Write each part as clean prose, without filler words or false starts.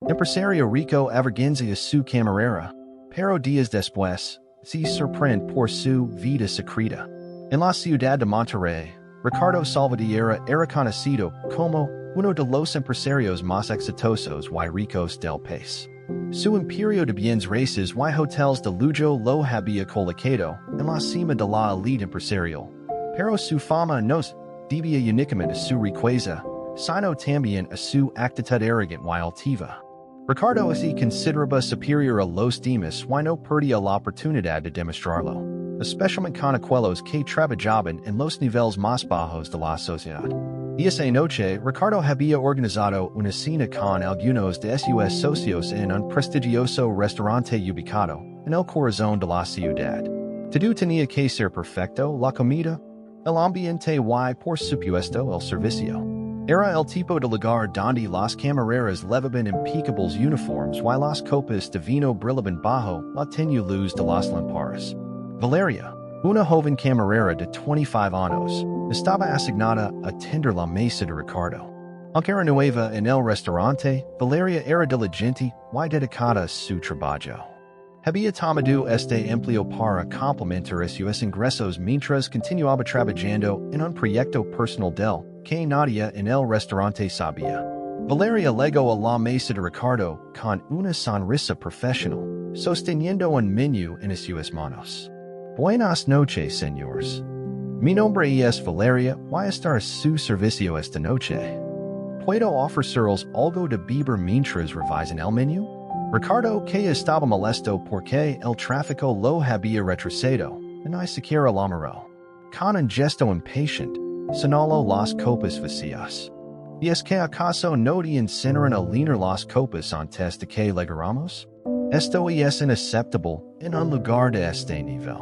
Empresario rico avergüenza su camarera, pero días después, sorprende por su vida secreta. En la ciudad de Monterrey, Ricardo Salvatierra era conocido como uno de los empresarios más exitosos y ricos del país. Su imperio de bienes raíces y hotels de lujo lo había colocado en la cima de la elite empresarial, pero su fama no se debía únicamente a su riqueza, sino también a su actitud arrogante y altiva. Ricardo es considerable superior a los demás y no perdía la oportunidad de demostrarlo, especialmente con aquellos que trabajaban en los niveles más bajos de la sociedad. Esa noche, Ricardo había organizado una cena con algunos de sus socios en un prestigioso restaurante ubicado en el corazón de la ciudad. Todo tenía que ser perfecto: la comida, el ambiente y, por supuesto, el servicio. Era el tipo de lugar donde las camareras llevaban impecables uniformes y las copas de vino brillaban bajo la tenue luz de las lámparas. Valeria, una joven camarera de 25 años, estaba asignada a atender la mesa de Ricardo. Aunque era nueva en el restaurante, Valeria era diligente y dedicada a su trabajo. Había tomado este empleo para complementar sus ingresos mientras continuaba trabajando en un proyecto personal del que nadie en el restaurante sabía. Valeria llegó a la mesa de Ricardo con una sonrisa profesional, sosteniendo un menú en sus manos. Buenas noches, señores. Mi nombre es Valeria y estaré a su servicio esta noche. ¿Puedo ofrecerles algo de beber mientras revisan el menú? Ricardo, que estaba molesto porque el tráfico lo había retrasado, ni siquiera lo miró. Con un gesto impaciente, señaló las copas vacías. ¿Y es que acaso no te enseñaron a llenar las copas antes de que llegáramos? Esto es inaceptable en un lugar de este nivel.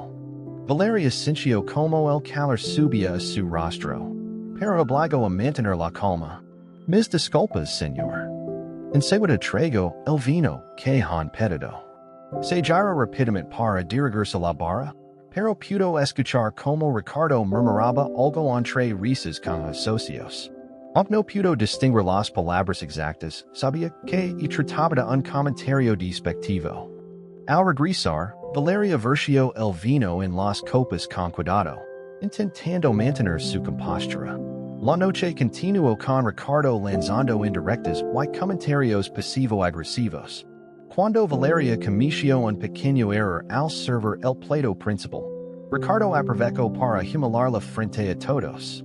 Valeria sintió como el calor subía a su rostro, pero obligó a mantener la calma. Mis disculpas, señor. Enseguida traigo el vino que han pedido. Se giró rápidamente para dirigirse a la barra, pero pudo escuchar como Ricardo murmuraba algo entre risas con los socios. Aunque no pudo distinguir las palabras exactas, sabía que trataba de un comentario despectivo. Al regresar, Valeria versió el vino en las copas con cuidado, intentando mantener su compostura. La noche continuó con Ricardo lanzando indirectas y comentarios pasivo-agresivos. Cuando Valeria cometió un pequeño error al servir el plato principal, Ricardo aprovechó para humillarla frente a todos.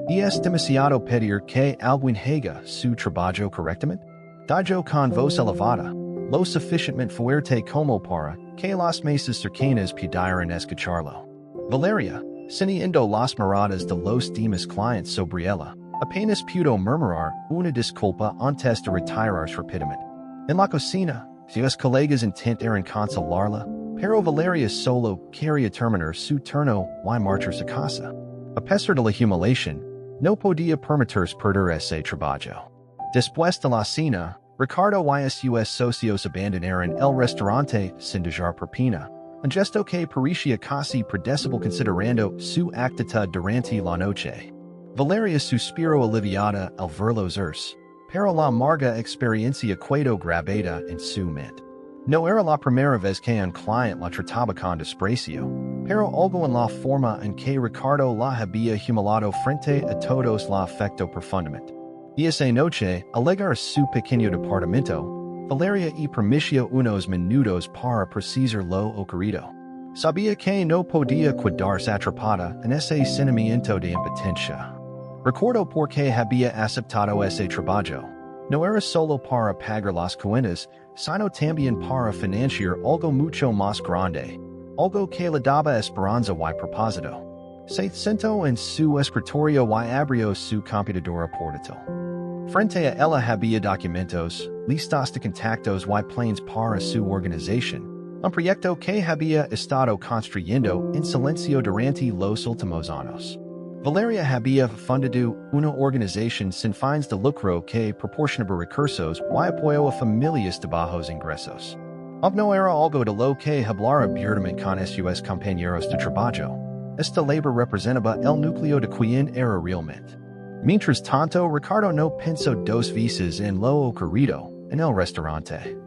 ¿Y es demasiado pedir que alguien haga su trabajo correctamente? Dijo con voz elevada, lo suficientemente fuerte como para que las mesas cercanas pudieran escucharlo. Valeria, sintiendo las miradas de los demás clientes sobre ella, apenas pudo murmurar una disculpa antes de retirarse rápidamente. En la cocina, sus colegas intentaron consolarla, pero Valeria solo quería terminar su turno y marcharse a casa. A pesar de la humiliación, no podía permitirse perder ese trabajo. Después de la cena, Ricardo y sus socios abandonaron el restaurante sin dejar propina, un gesto que parecía casi predecible considerando su actitud durante la noche. Valeria suspiró aliviada al verlos irse, pero la amarga experiencia quedó grabada en su mente. No era la primera vez que un cliente la trataba con desprecio, pero algo en la forma en que Ricardo la había humillado frente a todos la afectó profundamente. Y esa noche, al llegar a su pequeño departamento, Valeria permitió unos minutos para procesar lo ocurrido. Sabía que no podía quedarse atrapada en ese sentimiento de impotencia. Recordó por qué había aceptado ese trabajo. No era solo para pagar las cuentas, sino también para financiar algo mucho más grande, algo que le daba esperanza y propósito. Se sentó en su escritorio y abrió su computadora portátil. Frente a ella había documentos, listas de contactos y planes para su organización, un proyecto que había estado construyendo en silencio durante los últimos años. Valeria había fundado una organización sin fines de lucro que proporcionaba recursos y apoyo a familias de bajos ingresos. Aunque no era algo de lo que hablara abiertamente con sus compañeros de trabajo, esta labor representaba el núcleo de quien era realmente. Mientras tanto, Ricardo no pensó dos veces en lo ocurrido, en el restaurante.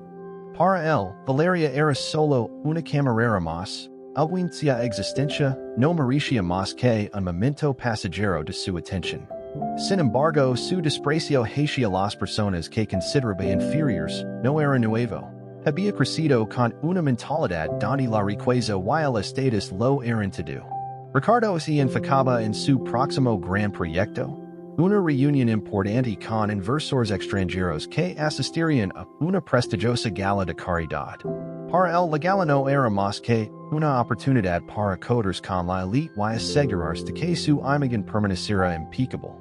Para él, Valeria era solo una camarera más, audiencia existencia, no merecía más que un momento pasajero de su atención. Sin embargo, su desprecio hacia las personas que consideraba inferiores no era nuevo. Había crecido con una mentalidad donde la riqueza y el estatus lo eran todo. Ricardo se enfocaba en su próximo gran proyecto, una reunión importante con inversores extranjeros que asistirían a una prestigiosa gala de caridad. Para él, la gala no era más que una oportunidad para coders con la elite y asegurarse de que su imagen permaneciera impecable.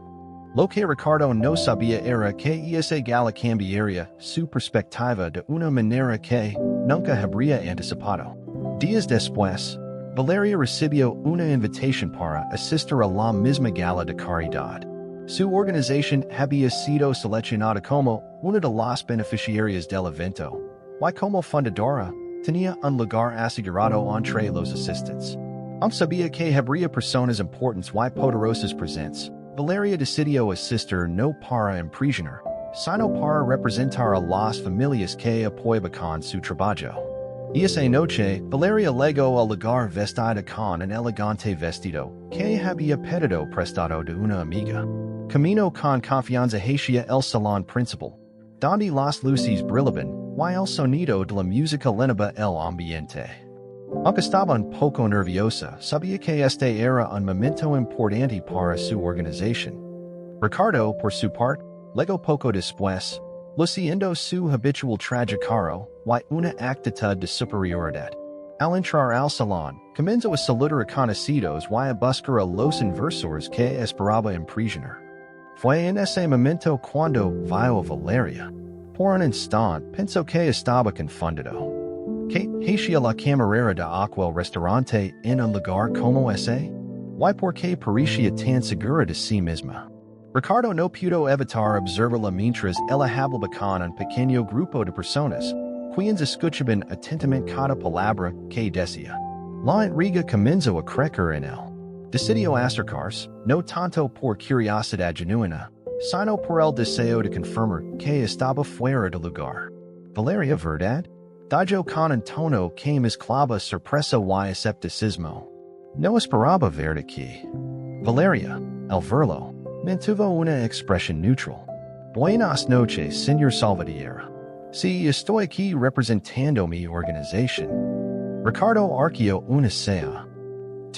Lo que Ricardo no sabía era que esa gala cambiaría su perspectiva de una manera que nunca habría anticipado. Días después, Valeria recibió una invitación para asistir a la misma gala de caridad. Su organización había sido seleccionada como una de las beneficiarias del evento, y como fundadora, tenía un lugar asegurado entre los asistentes. Aunque sabía que habría personas importantes y poderosas presentes, Valeria decidió asistir no para impresionar, sino para representar a las familias que apoyaban con su trabajo. Esa noche, Valeria llegó al lugar vestida con un elegante vestido que había pedido prestado de una amiga. Caminó con confianza hacia el salón principal, donde las luces brillaban y el sonido de la música llenaba el ambiente. Aunque estaba un poco nerviosa, sabía que este era un momento importante para su organización. Ricardo, por su parte, llegó poco después, luciendo su habitual trajectoria y una actitud de superioridad. Al entrar al salón, comenzó a saludar a conocidos y a buscar a los inversores que esperaba impresionar. Fue en ese momento cuando vio a Valeria. Por un instante pensó que estaba confundido. ¿Qué hacía la camarera de aquel restaurante en un lugar como ese? ¿Y por qué parecía tan segura de sí misma? Ricardo no pudo evitar observarla mientras ella hablaba con un pequeño grupo de personas, quienes escuchaban atentamente cada palabra que decía. La intriga comenzó a crecer en él. Decidió acercarse, no tanto por curiosidad genuina, sino por el deseo de confirmar que estaba fuera de lugar. Valeria, ¿verdad? Dijo con un tono que mezclaba sorpresa y escepticismo. No esperaba verte aquí. Valeria, al verlo, mantuvo una expresión neutral. Buenas noches, señor Salvatierra. Sí, estoy aquí representando mi organización. Ricardo arqueó una ceja.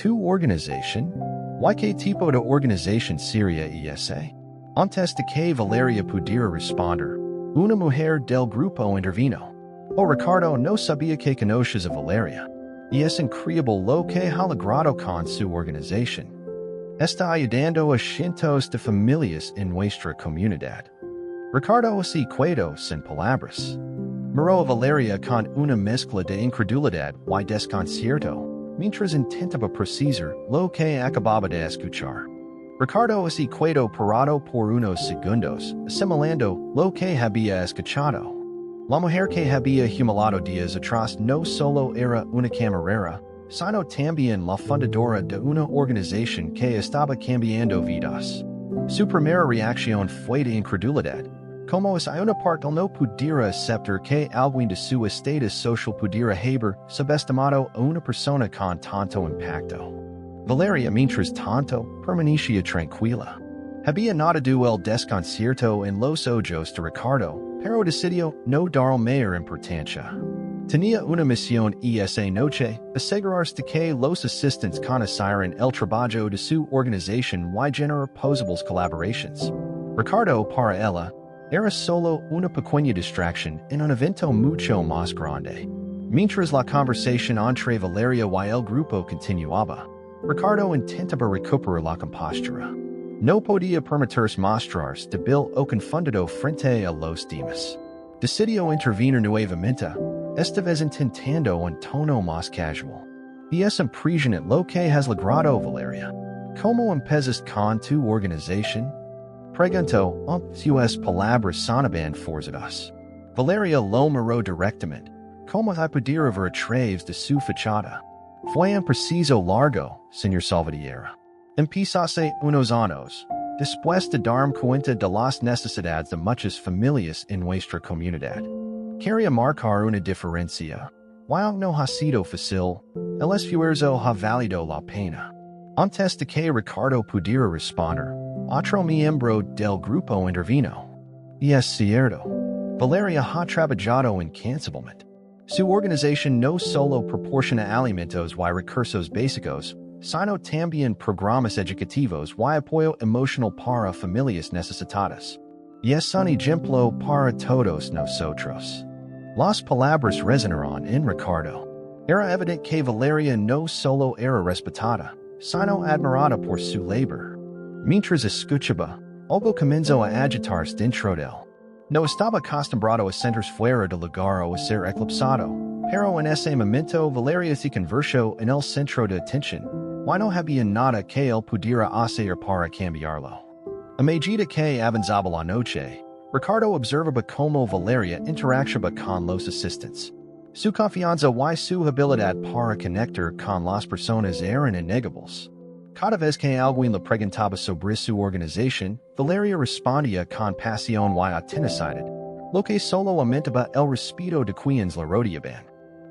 ¿Tu organización? ¿Y qué tipo de organización sería esa? Antes de que Valeria pudiera responder, una mujer del grupo intervino. Oh, Ricardo no sabía que conoces a Valeria. Y es increíble lo que ha logrado con su organización. Está ayudando a cientos de familias en nuestra comunidad. Ricardo se quedó sin palabras. Miró a Valeria con una mezcla de incredulidad y desconcierto, mientras intentaba precisar lo que acababa de escuchar. Ricardo se quedó parado por unos segundos, asimilando lo que había escuchado. La mujer que había humillado días atrás no solo era una camarera, sino también la fundadora de una organización que estaba cambiando vidas. Su primera reacción fue de incredulidad, como si una parte no pudiera aceptar que alguien de su estatus social pudiera haber subestimado a una persona con tanto impacto. Valeria, mientras tanto, permanecía tranquila. Había notado el desconcierto en los ojos de Ricardo, pero decidió no dar mayor importancia. Tenía una misión esa noche, asegurarse de que los asistentes conocieran el trabajo de su organización y generar posibles colaboraciones. Ricardo, para ella, era solo una pequeña distracción en un evento mucho más grande. Mientras la conversación entre Valeria y el grupo continuaba, Ricardo intentaba recuperar la compostura. No podía permitirse mostrarse débil o confundido frente a los demás. Decidió intervenir nuevamente, esta vez intentando un tono más casual. Y es impresionante lo que has logrado, Valeria. ¿Cómo empezaste con tu organización? Preguntó, sus palabras sonaban forzadas. Valeria lo miró directamente, como si pudiera ver a través de su fachada. Fue un preciso largo, señor Salvatierra. Empezase unos años, después de darme cuenta de las necesidades de muchas familias en nuestra comunidad. Quería marcar una diferencia. Aunque no ha sido fácil, el esfuerzo ha valido la pena. Antes de que Ricardo pudiera responder, otro miembro del grupo intervino. Y es cierto, Valeria ha trabajado incansablemente. Su organización no solo proporciona alimentos y recursos básicos, sino también programas educativos y apoyo emocional para familias necesitadas. Y es un ejemplo para todos nosotros. Las palabras resonaron en Ricardo. Era evidente que Valeria no solo era respetada, sino admirada por su labor. Mientras escuchaba, algo comenzó a agitarse dentro de él. No estaba acostumbrado a sentirse fuera de lugar o a ser eclipsado, pero en ese momento Valeria se convirtió en el centro de atención. Y no había nada que él pudiera hacer para cambiarlo. A medida que avanzaba la noche, Ricardo observaba cómo Valeria interactuaba con los asistentes. Su confianza y su habilidad para conectar con las personas eran innegables. Cada vez que alguien le preguntaba sobre su organización, Valeria respondía con pasión y autenticidad, lo que solo aumentaba el respeto de quienes la rodeaban.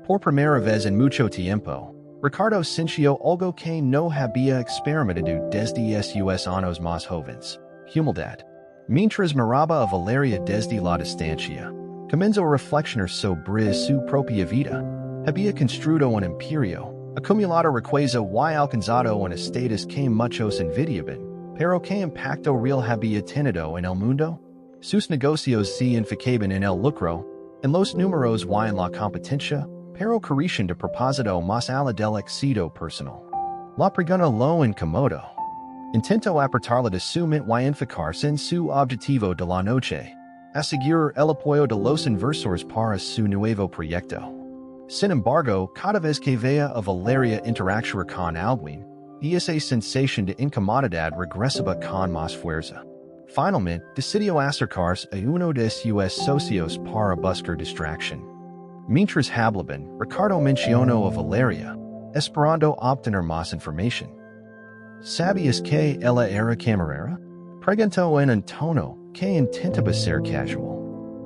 Por primera vez en mucho tiempo, Ricardo sintió algo que no había experimentado desde sus años más jóvenes: humildad. Mientras miraba a Valeria desde la distancia, comenzó a reflexionar sobre su propia vida. Había construido un imperio, acumulado riqueza y alcanzado un estatus que muchos envidiaban, pero ¿qué impacto real había tenido en el mundo? Sus negocios se enfocaban en el lucro, en los números y en la competencia, pero carecían de propósito más allá del éxito personal. La pregunta lo incomodó. Intentó apartarla de su mente y enfocarse en su objetivo de la noche: asegurar el apoyo de los inversores para su nuevo proyecto. Sin embargo, cada vez que veía a Valeria interactuar con alguien, esa sensación de incomodidad regresaba con más fuerza. Finalmente, decidió acercarse a uno de sus socios para buscar distracción. Mientras hablaban, Ricardo mencionó a Valeria, esperando obtener más información. ¿Sabías que ella era camarera? Preguntó en un tono que intentaba ser casual.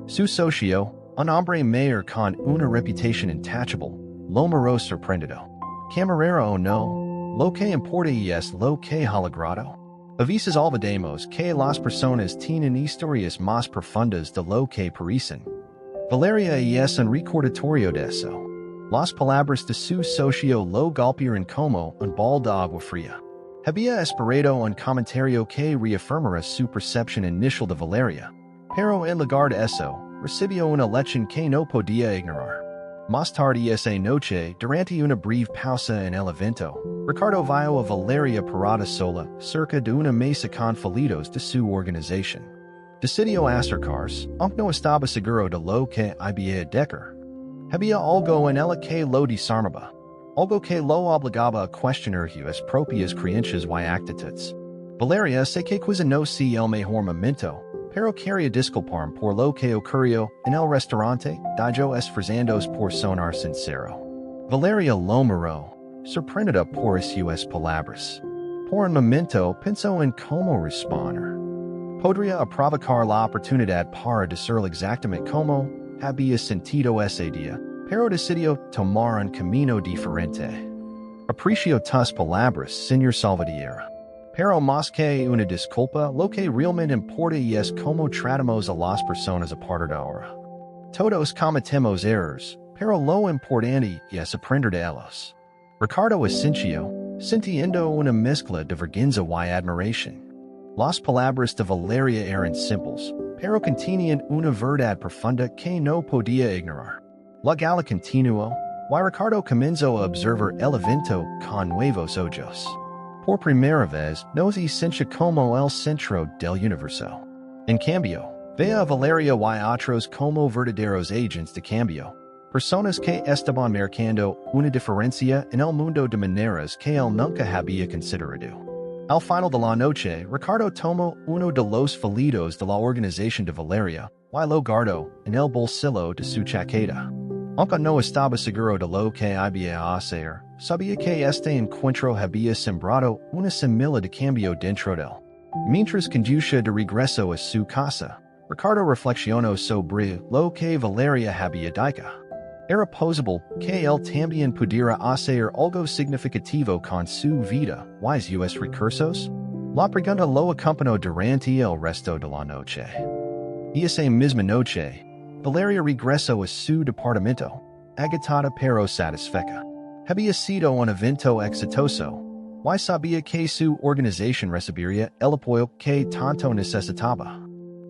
Su socio, un hombre mayor con una reputación intachable, lo miró sorprendido. ¿Camarera o no? Lo que importa es lo que ha logrado. A veces olvidamos que las personas tienen historias más profundas de lo que parecen. Valeria es un recordatorio de eso. Las palabras de su socio lo golpearon como un bol de agua fría. Había esperado un comentario que reafirmara su percepción inicial de Valeria, pero en lugar de eso, recibió una lección que no podía ignorar. Más tarde esa noche, durante una breve pausa en el evento, Ricardo vio a Valeria parada sola, cerca de una mesa con folios de su organización. Decidió acercarse, aunque no estaba seguro de lo que había de decir. Había algo en ella que lo disarmaba, algo que lo obligaba a cuestionar sus propias creencias y actitudes. Valeria sé que quizá no sea el mejor momento, pero quería disculparme por lo que ocurrió en el restaurante, dajo esforzándose por sonar sincero. Valeria lo miró, sorprendida por sus palabras. Por un momento pensó en cómo responder. Podría aprovechar la oportunidad para decir exactamente cómo había sentido ese día, pero decidió tomar un camino diferente. Aprecio tus palabras, señor Salvatierra. Pero más que una disculpa, lo que realmente importa es cómo tratamos a las personas a partir de ahora. Todos cometemos errores, pero lo importante es aprender de ellos. Ricardo asintió, sintiendo una mezcla de vergüenza y admiración. Las palabras de Valeria eran simples, pero contenían una verdad profunda que no podía ignorar. La gala continuó, y Ricardo comenzó a observar el evento con nuevos ojos. Por primera vez, no se sentía como el centro del universo. En cambio, veía a Valeria y otros como verdaderos agentes de cambio, personas que estaban marcando una diferencia en el mundo de maneras que él nunca había considerado. Al final de la noche, Ricardo tomó uno de los folios de la organización de Valeria y lo guardó en el bolsillo de su chaqueta. Aunque no estaba seguro de lo que había a hacer, sabía que este encuentro había sembrado una semilla de cambio dentro de él. Mientras conduce de regreso a su casa, Ricardo reflexionó sobre lo que Valeria había dicho. Era posible que él también pudiera hacer algo significativo con su vida, y sus recursos. La pregunta lo acompañó durante el resto de la noche. Y esa misma noche, Valeria regresó a su departamento, agitada pero satisfecha. Había sido un evento exitoso, y sabía que su organización recibiría el apoyo que tanto necesitaba.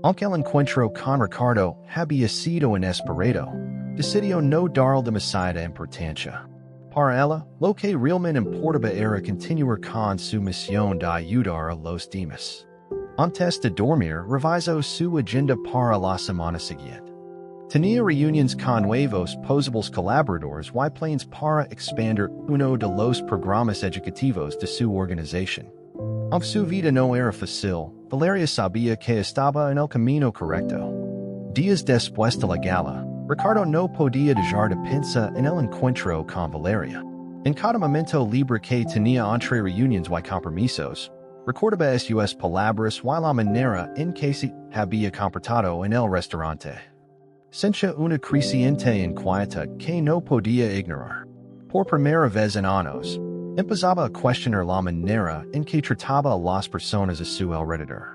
Aunque el encuentro con Ricardo había sido inesperado, decidió no darle demasiada importancia. Para ella, lo que realmente importaba era continuar con su misión de ayudar a los demás. Antes de dormir, revisó su agenda para la semana siguiente. Tenía reuniones con nuevos posibles colaboradores y planes para expandir uno de los programas educativos de su organización. Aunque su vida no era fácil, Valeria sabía que estaba en el camino correcto. Días después de la gala, Ricardo no podía dejar de pensar en el encuentro con Valeria. En cada momento libre que tenía entre reuniones y compromisos, recordaba sus palabras y la manera en que se había comportado en el restaurante. Sentía una creciente inquietud que no podía ignorar. Por primera vez en años, empezaba a cuestionar la manera en que trataba a las personas a su alrededor.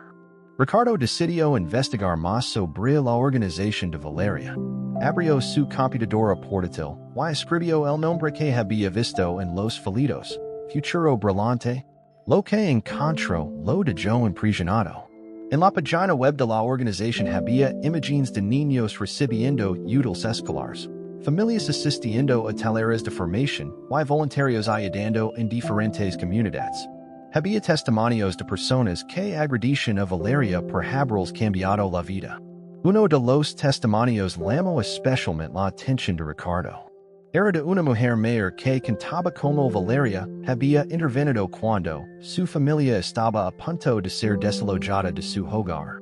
Ricardo decidió investigar más sobre la organización de Valeria. Abrió su computadora portátil y escribió el nombre que había visto en los folletos, Futuro Brillante. Lo que encontró lo dejó impresionado. En la página web de la organización había imágenes de niños recibiendo útiles escolares, familias asistiendo a talleres de formación y voluntarios ayudando en diferentes comunidades. Había testimonios de personas que agradecían a Valeria por haberles cambiado la vida. Uno de los testimonios llamó especialmente la atención de Ricardo. Era de una mujer mayor que contaba como Valeria había intervenido cuando su familia estaba a punto de ser desalojada de su hogar.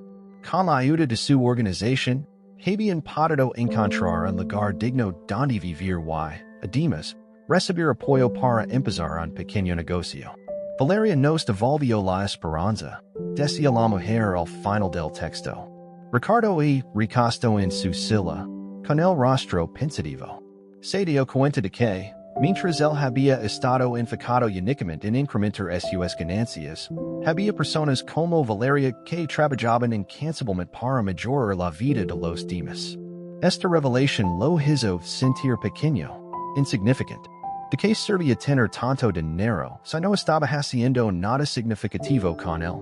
Con la ayuda de su organización, habían podido encontrar un lugar digno donde vivir y, además, recibir apoyo para empezar un pequeño negocio. Valeria nos devolvió la esperanza, decía la mujer al final del texto. Ricardo y recostó en su silla, con el rostro pensativo. Se dio cuenta de que, mientras él había estado enfocado únicamente en incrementar sus ganancias, había personas como Valeria que trabajaban incansablemente para mejorar la vida de los demás. Esta revelación lo hizo sentir pequeño, insignificante. ¿De qué servía tener tanto dinero si no estaba haciendo nada significativo con él?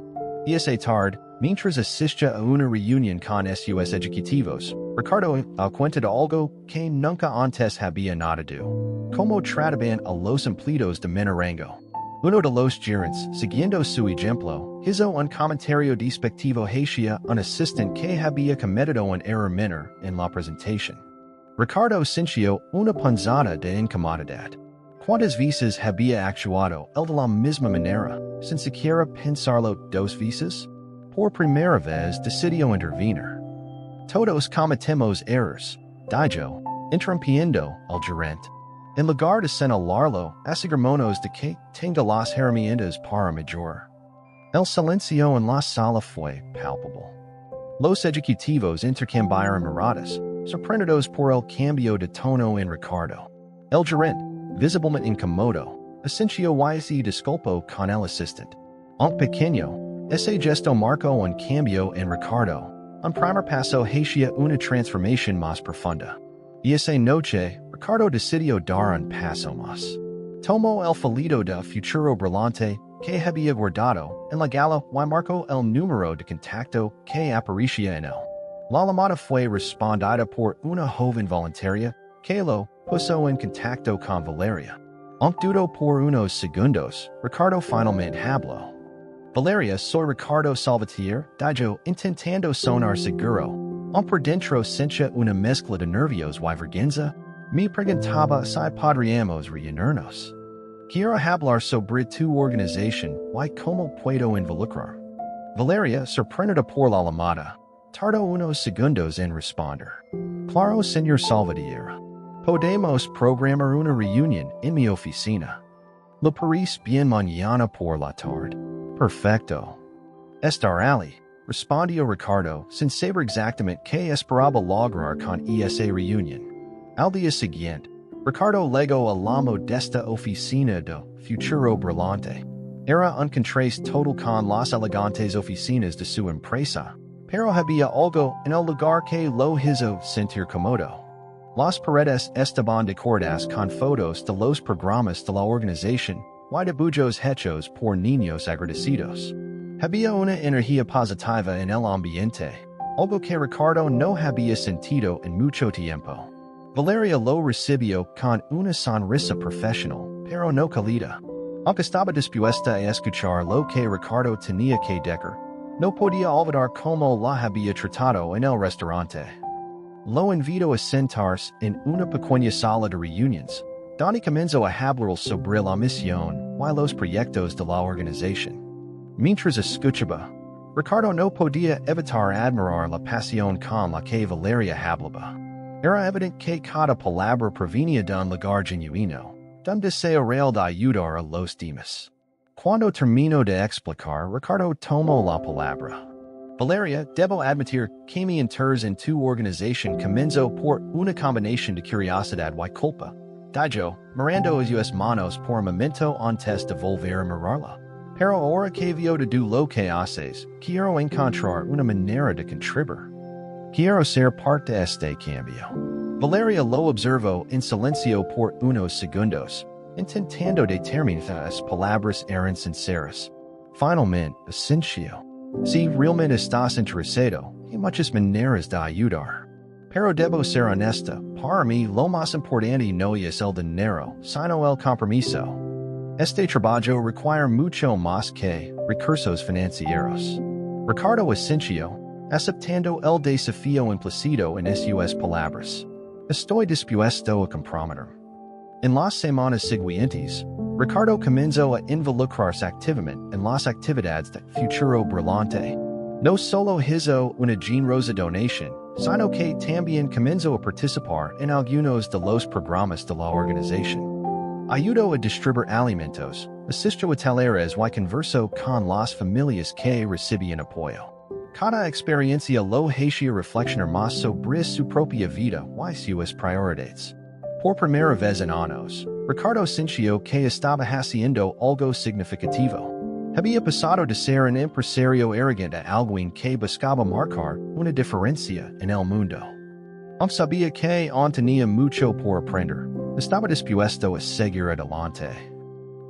Y esa tarde, mientras asistía a una reunión con sus educativos, Ricardo dio cuenta de algo que nunca antes había notado. Cómo trataban a los empleados de menor rango. Uno de los gerentes, siguiendo su ejemplo, hizo un comentario despectivo hacia un asistente que había cometido un error menor en la presentación. Ricardo sintió una punzada de incomodidad. ¿Cuántas veces había actuado él de la misma manera, sin siquiera pensarlo dos veces? Por primera vez decidió intervenir. Todos cometemos errores, dijo, interrumpiendo al gerente. En lugar de señalarlo, asegurémonos de que tenga las herramientas para mejorar. El silencio en la sala fue palpable. Los ejecutivos intercambiaron miradas, sorprendidos por el cambio de tono en Ricardo. El gerente, visiblemente incómodo, asintió y se disculpó con el asistente. Aunque pequeño, ese gesto marcó un cambio en Ricardo, un primer paso hacia una transformación más profunda. Y esa noche, Ricardo decidió dar un paso más. Tomó el folleto de Futuro Brillante que había guardado en la gala y marcó el número de contacto que aparecía en él. La llamada fue respondida por una joven voluntaria que lo puso en contacto con Valeria. Aunque dudó por unos segundos, Ricardo finalmente habló. Valeria, soy Ricardo Salvatierre, dijo intentando sonar seguro. Aunque por dentro sentía una mezcla de nervios y vergüenza, me preguntaba si podríamos reunirnos. Quiero hablar sobre tu organización y cómo puedo involucrar. Valeria, sorprendida por la llamada, tardó unos segundos en responder. Claro, señor Salvatierre. Podemos programar una reunión en mi oficina. ¿Lo parece bien mañana por la tarde? Perfecto. Estar ali, respondió Ricardo, sin saber exactamente que esperaba lograr con esa reunión. Al día siguiente, Ricardo llegó a la modesta oficina de futuro brillante. Era un contraste total con las elegantes oficinas de su empresa, pero había algo en el lugar que lo hizo sentir cómodo. Las paredes estaban decoradas con fotos de los programas de la organización y dibujos hechos por niños agradecidos. Había una energía positiva en el ambiente, algo que Ricardo no había sentido en mucho tiempo. Valeria lo recibió con una sonrisa profesional, pero no cálida. Aunque estaba dispuesta a escuchar lo que Ricardo tenía que decir, no podía olvidar cómo la había tratado en el restaurante. Lo invitó a sentarse en una pequeña sala de reuniones, donde comenzó a hablar sobre la misión y los proyectos de la organización. Mientras escuchaba, Ricardo no podía evitar admirar la pasión con la que Valeria hablaba. Era evidente que cada palabra provenía de un lugar genuino, de un deseo real de ayudar a los demás. Cuando terminó de explicar, Ricardo tomó la palabra. Valeria, debo admitir que mi interés en tu organización comenzó por una combinación de curiosidad y culpa. Dijo, mirando a sus manos por un momento antes de volver a mirarla. Pero ahora que veo de lo que haces, quiero encontrar una manera de contribuir. Quiero ser parte de este cambio. Valeria lo observó en silencio por unos segundos, intentando determinar si palabras eran sinceras. Finalmente, asintió. Si realmente estás interesado, hay muchas maneras de ayudar. Pero debo ser honesta, para mí lo más importante no es el dinero, sino el compromiso. Este trabajo requiere mucho más que recursos financieros. Ricardo asintió, aceptando el desafío implícito en sus palabras. Estoy dispuesto a comprometer. En las semanas siguientes, Ricardo comenzó a involucrarse activamente en las actividades de Futuro Brillante. No solo hizo una generosa donación, sino que también comenzó a participar en algunos de los programas de la organización. Ayudó a distribuir alimentos, asistió a talleres y conversó con las familias que recibían apoyo. Cada experiencia lo hacía reflexionar más sobre su propia vida y sus prioridades. Por primera vez en años, Ricardo sintió que estaba haciendo algo significativo. Había pasado de ser un empresario arrogante a alguien que buscaba marcar una diferencia en el mundo. Aunque sabía que aún tenía mucho por aprender, estaba dispuesto a seguir adelante.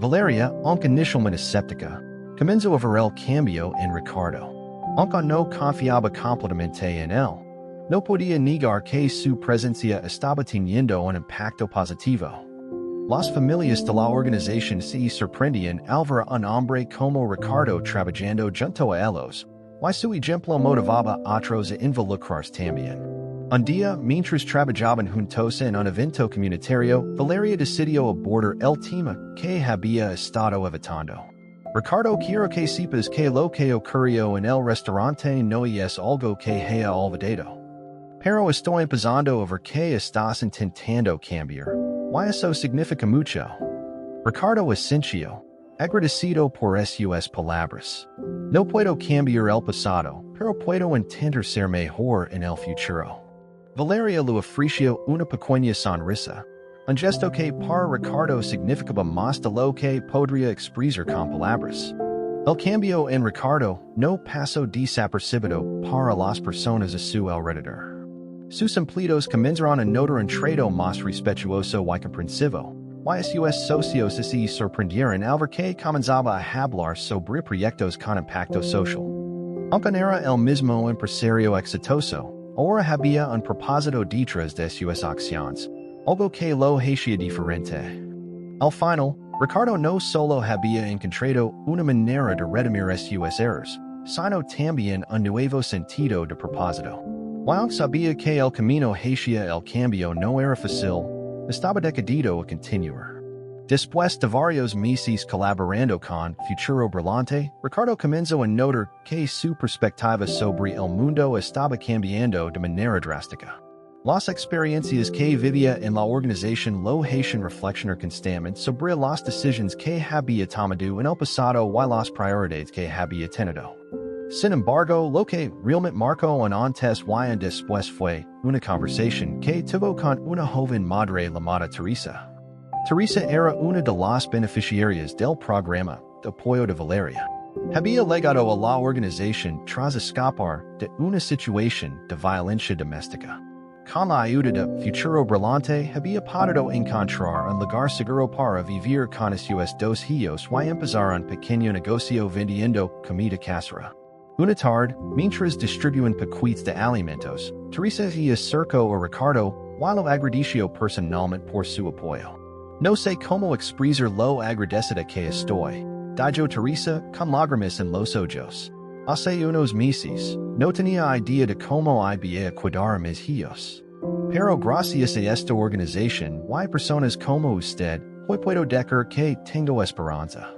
Valeria, aunque inicialmente escéptica, comenzó a ver el cambio en Ricardo. Aunque no confiaba completamente en él, no podía negar que su presencia estaba teniendo un impacto positivo. Las familias de la organización se sorprendían al ver a un hombre como Ricardo trabajando junto a ellos, y su ejemplo motivaba a otros a involucrarse también. Un día, mientras trabajaban juntos en un evento comunitario, Valeria decidió abordar el tema que había estado evitando. Ricardo, quiero que sepas que lo que ocurrió en el restaurante no es algo que haya olvidado. Pero estoy empezando a ver que estás intentando cambiar, y eso significa mucho. Ricardo asintió, agradecido por sus palabras. No puedo cambiar el pasado, pero puedo intentar ser mejor en el futuro. Valeria le ofreció una pequeña sonrisa, un gesto que para Ricardo significaba más de lo que podría expresar con palabras. El cambio en Ricardo no pasó desapercibido para las personas a su alrededor. Sus empleados comenzaron a notar un trato más respetuoso y comprensivo, y sus socios se sorprendieron al ver que comenzaba a hablar sobre proyectos con impacto social. Aunque no era el mismo empresario exitoso, ahora había un propósito detrás de sus acciones, algo que lo hacía diferente. Al final, Ricardo no solo había encontrado una manera de redimir sus errores, sino también un nuevo sentido de propósito. Aunque sabía que el camino hacia el cambio no era fácil, estaba decidido a continuar. Después de varios meses colaborando con Futuro Brillante, Ricardo comenzó a notar que su perspectiva sobre el mundo estaba cambiando de manera drástica. Las experiencias que vivía en la organización lo hacían reflexionar constantemente sobre las decisiones que había tomado en el pasado y las prioridades que había tenido. Sin embargo, lo que realmente marcó un antes y un después fue una conversación que tuvo con una joven madre llamada Teresa. Teresa era una de las beneficiarias del programa de apoyo de Valeria. Había legado a la organización tras escapar de una situación de violencia doméstica. Con la ayuda de Futuro Brillante había podido encontrar un lugar seguro para vivir con sus dos hijos y empezar un pequeño negocio vendiendo comida casera. Una tarde, mientras distribuían paquetes de alimentos, Teresa y acercó a Ricardo y lo agradeció personalmente por su apoyo. No sé cómo expresar lo agradecida que estoy, dijo Teresa con lágrimas en los ojos. Hace unos meses, no tenía idea de cómo iba a cuidar a mis hijos. Pero gracias a esta organización y personas como usted, hoy puedo decir que tengo esperanza.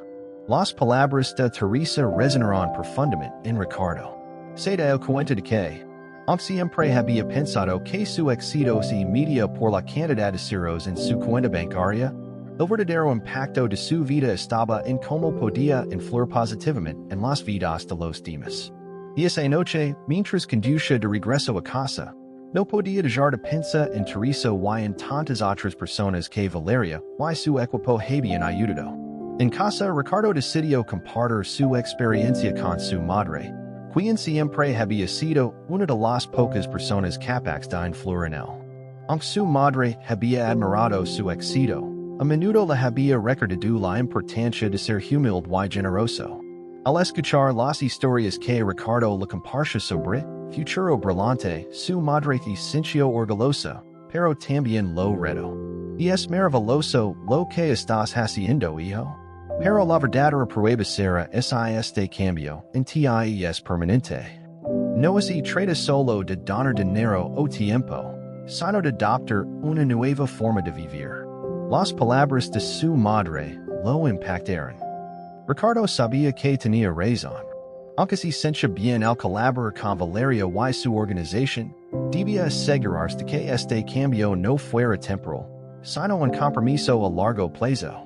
Las palabras de Teresa resonaron profundamente en Ricardo. Se dio cuenta de que, aunque siempre había pensado que su éxito se medía por la cantidad de ceros en su cuenta bancaria, el verdadero impacto de su vida estaba en cómo podía influir positivamente en las vidas de los demás. Y esa noche, mientras conducía de regreso a casa, no podía dejar de pensar en Teresa y en tantas otras personas que Valeria y su equipo habían ayudado. En casa, Ricardo decidió compartir su experiencia con su madre, quien siempre había sido una de las pocas personas capaces de influir en él. Aunque su madre había admirado su éxito, a menudo le había recordado la importancia de ser humilde y generoso. Al escuchar las historias que Ricardo le compartió sobre Futuro Brillante, su madre se sintió orgullosa, pero también lo retó. Y es maravilloso lo que estás haciendo, hijo. Pero la verdadera prueba será este cambio en ti y es permanente. No se trata solo de donar dinero o tiempo, sino de adoptar una nueva forma de vivir. Las palabras de su madre lo impactaron. Ricardo sabía que tenía razón. Aunque se sentía bien al colaborar con Valeria y su organización, debía asegurarse de que este cambio no fuera temporal, sino un compromiso a largo plazo.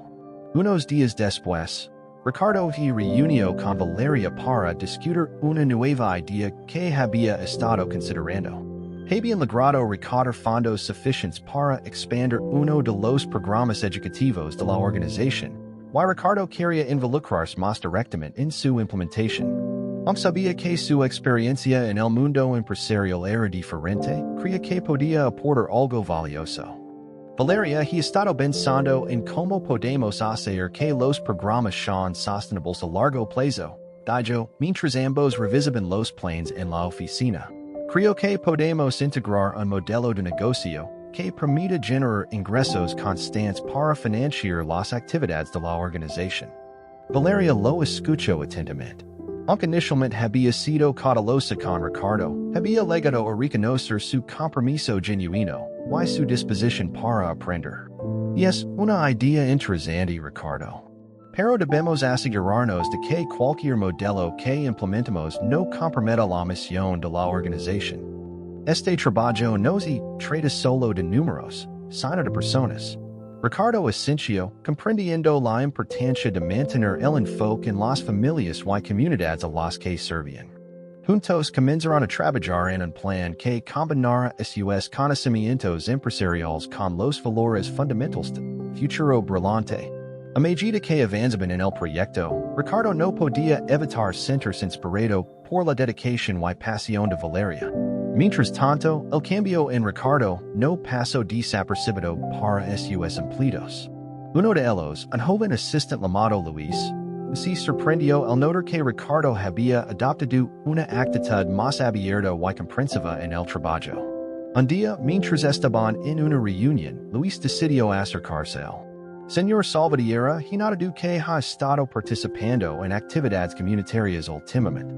Unos días después, Ricardo se reunió con Valeria para discutir una nueva idea que había estado considerando. Habían logrado recaudar fondos suficientes para expandir uno de los programas educativos de la organización, y Ricardo quería involucrarse más directamente en su implementación. Aunque sabía que su experiencia en el mundo empresarial era diferente, creía que podía aportar algo valioso. Valeria ha estado pensando en cómo podemos hacer que los programas sean sostenibles a largo plazo, dijo, mientras ambos revisaban los planes en la oficina. Creo que podemos integrar un modelo de negocio que permita generar ingresos constantes para financiar las actividades de la organización. Valeria lo escuchó atentamente. Aunque inicialmente había sido cautelosa con Ricardo, había llegado a reconocer su compromiso genuino y su disposición para aprender. Y es una idea interesante, Ricardo. Pero debemos asegurarnos de que cualquier modelo que implementemos no comprometa la misión de la organización. Este trabajo no se trata solo de números, sino de personas. Ricardo asintió, comprendiendo la importancia de mantener el enfoque en las familias y comunidades a las que servían. Juntos comenzaron a trabajar en un plan que combinara sus conocimientos empresariales con los valores fundamentales de Futuro Brillante. A medida que avanzaban en el proyecto, Ricardo no podía evitar sentirse inspirado por la dedicación y pasión de Valeria. Mientras tanto, el cambio en Ricardo no pasó desapercibido para sus empleados. Uno de ellos, un joven asistente llamado Luis, se sorprendió al notar que Ricardo había adoptado una actitud más abierta y comprensiva en el trabajo. Un día, mientras estaban en una reunión, Luis decidió acercarse a él. Señor Salvatierra, he notado que ha estado participando en actividades comunitarias últimamente.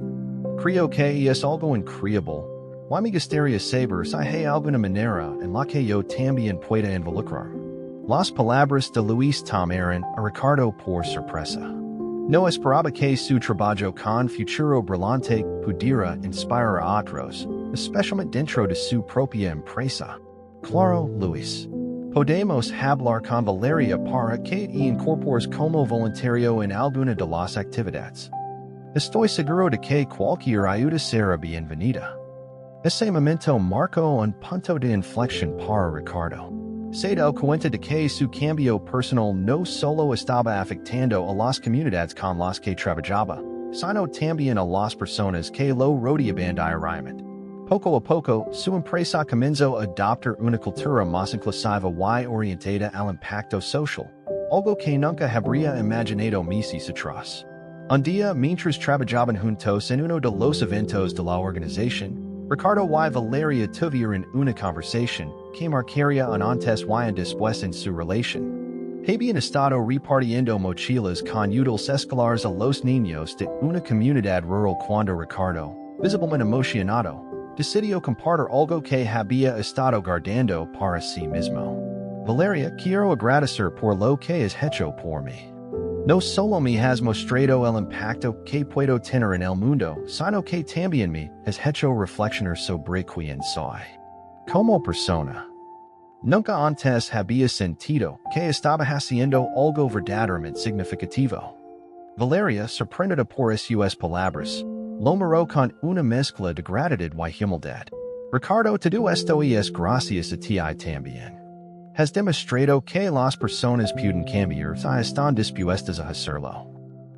Creo que es algo increíble. Y me gustaría saber si hay alguna manera en la que yo también pueda involucrar. Las palabras de Luis tomaron a Ricardo por sorpresa. No esperaba que su trabajo con Futuro Brillante pudiera inspirar a otros, especialmente dentro de su propia empresa. Claro, Luis. Podemos hablar con Valeria para que incorpores como voluntario en alguna de las actividades. Estoy seguro de que cualquier ayuda será bienvenida. Ese momento marcó un punto de inflexión para Ricardo. Se dio cuenta de que su cambio personal no solo estaba afectando a las comunidades con las que trabajaba, sino también a las personas que lo rodeaban diariamente. Poco a poco, su empresa comenzó a adoptar una cultura más inclusiva y orientada al impacto social, algo que nunca habría imaginado meses atrás. Un día, mientras trabajaban juntos en uno de los eventos de la organización, Ricardo y Valeria tuvieron una conversación que marcaría un antes y un después en su relación. Habían estado repartiendo mochilas con útiles escolares a los niños de una comunidad rural cuando Ricardo, visiblemente emocionado, decidió compartir algo que había estado guardando para sí mismo. Valeria, quiero agradecer por lo que has hecho por mí. No solo me has mostrado el impacto que puedo tener en el mundo, sino que también me has hecho reflexionar sobre quién soy. Como persona. Nunca antes había sentido que estaba haciendo algo verdaderamente significativo. Valeria, sorprendida por sus palabras, lo miró con una mezcla de gratitud y humildad. Ricardo, todo esto es gracias a ti también. Has demostrado que las personas pueden cambiar y están dispuestas a hacerlo.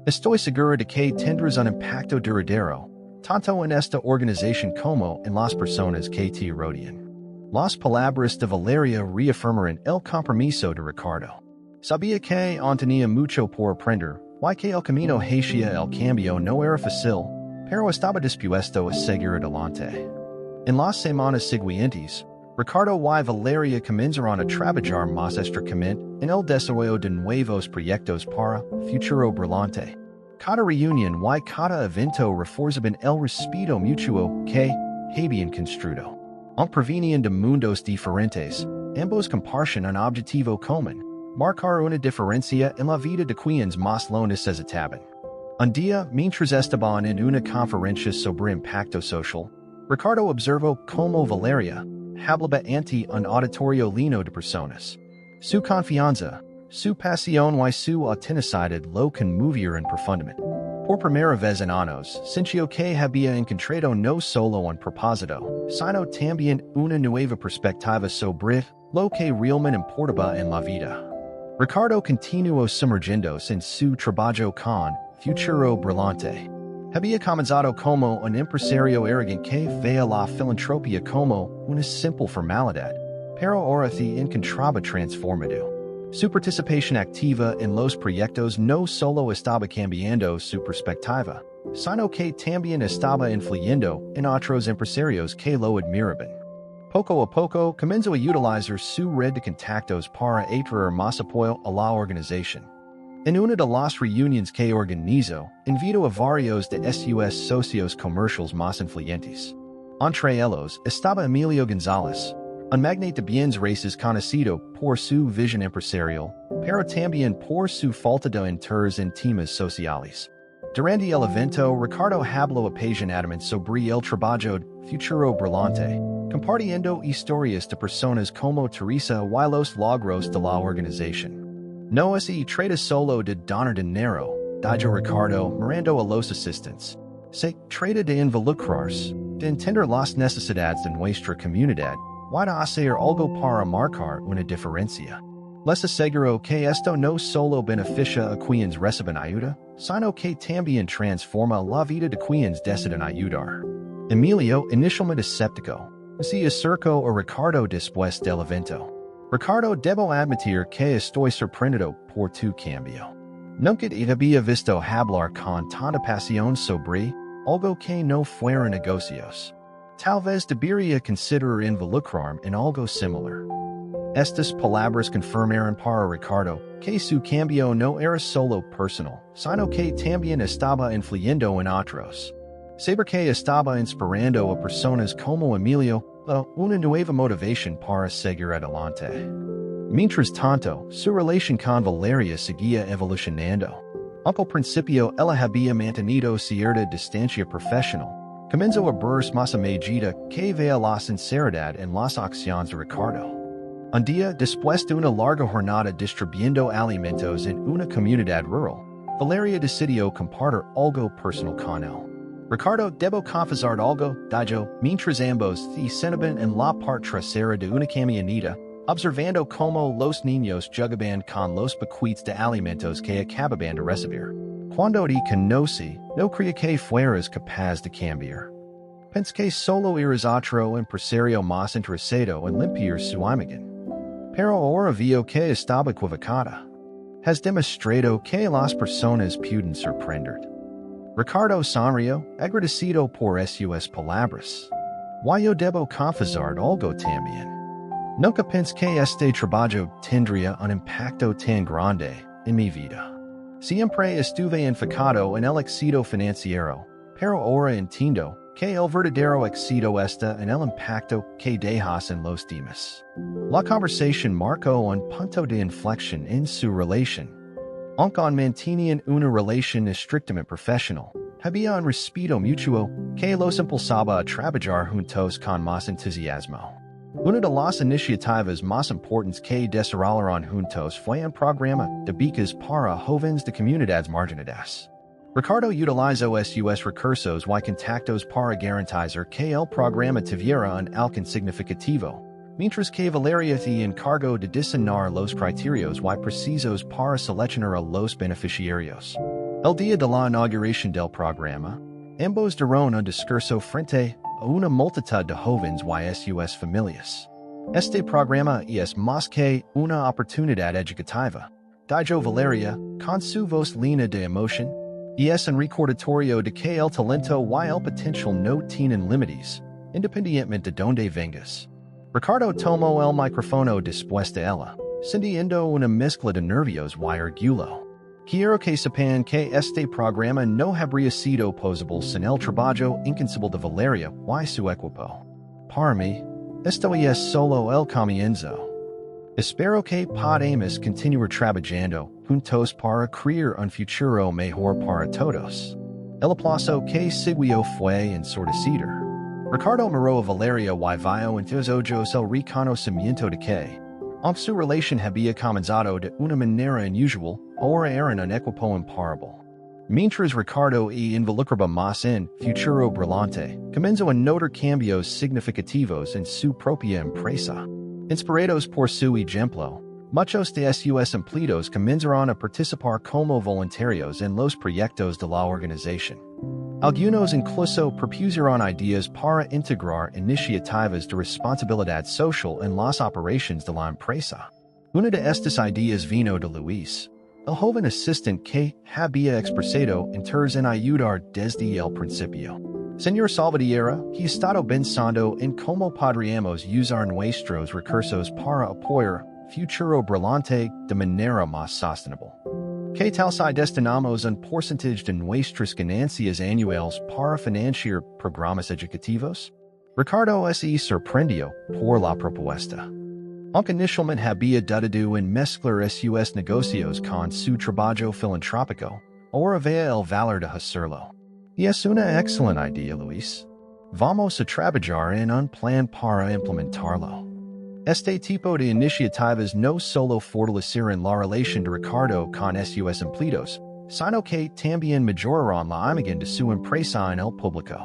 Estoy segura de que tendrás un impacto duradero, tanto en esta organización como en las personas que te rodean. Las palabras de Valeria reafirmaron el compromiso de Ricardo. Sabía que aún tenía mucho por aprender, y que el camino hacia el cambio no era fácil, pero estaba dispuesto a seguir adelante. En las semanas siguientes, Ricardo y Valeria comenzaron a trabajar más estrechamente en el desarrollo de nuevos proyectos para futuro brillante. Cada reunión y cada evento reforzaban el respeto mutuo que habían construido. Aunque provenían de mundos diferentes, ambos compartían un objetivo común: marcar una diferencia en la vida de quienes más lo necesitaban. Un día, mientras estaban en una conferencia sobre impacto social, Ricardo observó cómo Valeria hablaba ante un auditorio lleno de personas. Su confianza, su pasión y su autenticidad lo conmovieron profundamente. Por primera vez en años, sintió que había encontrado no solo un propósito, sino también una nueva perspectiva sobre lo que realmente importaba en la vida. Ricardo continuó sumergiéndose en su trabajo con futuro brillante. Había comenzado como un empresario arrogante que veía la filantropía como una simple formalidad, pero ahora se encontraba transformado. Su participación activa en los proyectos no solo estaba cambiando su perspectiva, sino que también estaba influyendo en otros empresarios que lo admiraban. Poco a poco comenzó a utilizar su red de contactos para atraer más apoyo a la organización. En una de las reuniones que organizó, invitó a varios de sus socios comerciales más influyentes. Entre ellos estaba Emilio González, un magnate de bienes raíces conocido por su visión empresarial, pero también por su falta de interés en temas sociales. Durante el evento, Ricardo habló apasionadamente sobre el trabajo de futuro brillante, compartiendo historias de personas como Teresa y los logros de la organización. No se trata solo de donar dinero, dijo Ricardo mirando a los asistentes. Se trata de involucrarse, de entender las necesidades de nuestra comunidad, y de hacer algo para marcar una diferencia. Les aseguro que esto no solo beneficia a quienes reciben ayuda, sino que también transforma la vida de quienes deciden ayudar. Emilio, inicialmente escéptico, se acercó a Ricardo después del evento. Ricardo, debo admitir que estoy sorprendido por tu cambio. Nunca te había visto hablar con tanta pasión sobre algo que no fuera negocios. Tal vez debería considerar involucrarme en algo similar. Estas palabras confirmaron para Ricardo que su cambio no era solo personal, sino que también estaba influyendo en otros. Saber que estaba inspirando a personas como Emilio, una nueva motivación para seguir adelante. Mientras tanto, su relación con Valeria seguía evolucionando. Aunque al principio ella había mantenido cierta distancia profesional, comenzó a verse más a medida que veía la sinceridad en las acciones de Ricardo. Un día, después de una larga jornada distribuyendo alimentos en una comunidad rural, Valeria decidió compartir algo personal con él. Ricardo debo confesar algo, dijo, mientras ambos se sentaban en la parte trasera de una camioneta, observando cómo los niños jugaban con los paquetes de alimentos que acababan de recibir. Cuando te conocí, no creía que fueras capaz de cambiar. Pensé que solo eras otro empresario más interesado en limpiar su imagen. Pero ahora veo que estaba equivocada. Has demostrado que las personas pueden sorprender. Ricardo sonrió, agradecido por sus palabras. Yo debo confesar algo también. Nunca pensé que este trabajo tendría un impacto tan grande en mi vida. Siempre estuve enfocado en el éxito financiero, pero ahora entiendo que el verdadero éxito está en el impacto que dejas en los demás. La conversación marcó un punto de inflexión en su relación. Aunque mantenían una relación estrictamente profesional, había un respeto mutuo que los impulsaba a trabajar juntos con más entusiasmo. Una de las iniciativas más importantes que desarrollaron juntos fue un programa de becas para jóvenes de comunidades marginadas. Ricardo utilizó sus recursos y contactos para garantizar que el programa tuviera un alcance significativo, mientras que Valeria se encargó de diseñar los criterios y precisos para seleccionar a los beneficiarios. El día de la inauguración del programa, ambos dieron un discurso frente a una multitud de jóvenes y sus familias. Este programa es más que una oportunidad educativa, dijo Valeria, con su voz llena de emoción, y es un recordatorio de que el talento y el potencial no tienen límites, independientemente de donde vengas. Ricardo tomó el micrófono después de ella, sintiendo una mezcla de nervios y orgullo. Quiero que sepan que este programa no habría sido posible sin el trabajo incansable de Valeria y su equipo. Para mí, esto es solo el comienzo. Espero que podamos continuar trabajando juntos para crear un futuro mejor para todos. El aplauso que siguió fue ensordecido. Ricardo miró a Valeria y vio en sus ojos el reconocimiento de que, aunque su relación había comenzado de una manera inusual, ahora eran un equipo imparable. Mientras Ricardo involucraba más en futuro brillante, comenzó a notar cambios significativos en su propia empresa. Inspirados por su ejemplo, muchos de sus empleados comenzaron a participar como voluntarios en los proyectos de la organización. Algunos incluso propusieron ideas para integrar iniciativas de responsabilidad social en las operaciones de la empresa. Una de estas ideas vino de Luis, el joven asistente que había expresado interés en ayudar desde el principio. Señor Salvatierra, he estado pensando en cómo podríamos usar nuestros recursos para apoyar futuro brillante de manera más sostenible. ¿Qué tal si destinamos un porcentaje de nuestras ganancias anuales para financiar programas educativos? Ricardo se sorprendió por la propuesta. Aunque inicialmente había dudado en mezclar sus negocios con su trabajo filantrópico, ahora ve el valor de hacerlo. Y es una excelente idea, Luis. Vamos a trabajar en un plan para implementarlo. Este tipo de iniciativas no solo fortalecerán la relación de Ricardo con sus empleados, sino que también mejorarán la imagen de su empresa en el público.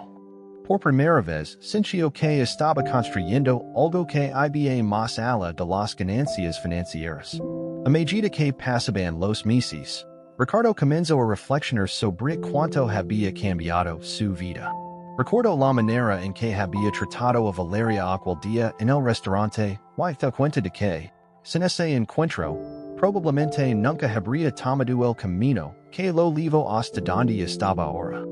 Por primera vez, sintió que estaba construyendo algo que iba más allá de las ganancias financieras. A medida que pasaban los meses, Ricardo comenzó a reflexionar sobre cuánto había cambiado su vida. Recordó la manera en que había tratado a Valeria aquel día en el restaurante y dio cuenta de que, sin ese encuentro, probablemente nunca habría tomado el camino que lo llevó hasta donde estaba ahora.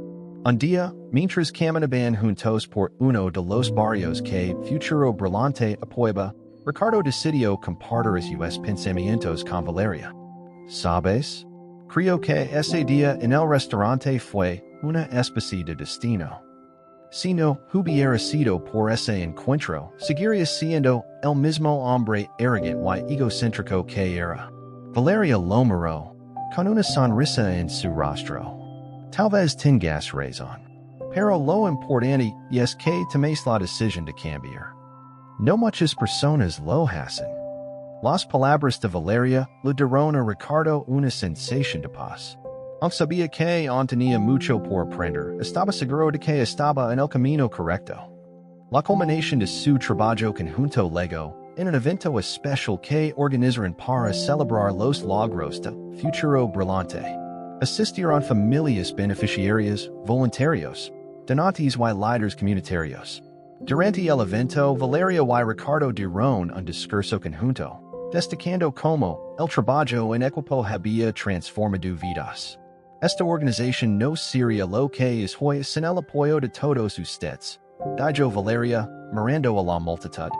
Un día, mientras caminaban juntos por uno de los barrios que futuro brillante apoyaba, Ricardo decidió compartir sus pensamientos con Valeria. ¿Sabes? Creo que ese día en el restaurante fue una especie de destino. Si no hubiera sido por ese encuentro, seguiría siendo el mismo hombre arrogante y egocéntrico que era. Valeria lo miró, con una sonrisa en su rostro. Tal vez tengas razón. Pero lo importante es que tomes la decisión de cambiar. No muchas personas lo hacen. Las palabras de Valeria le dieron a Ricardo una sensación de paz. Aunque sabía que aún tenía mucho por aprender, estaba seguro de que estaba en el camino correcto. La culminación de su trabajo conjunto legó en un evento especial que organizaron para celebrar los logros de futuro brillante. Asistieron familias beneficiarias, voluntarios, donantes y líderes comunitarios. Durante el evento, Valeria y Ricardo dieron un discurso conjunto, destacando cómo el trabajo en equipo había transformado vidas. Esta organización no sería lo que es hoy sin el apoyo de todos ustedes. Dijo Valeria, mirando a la multitud.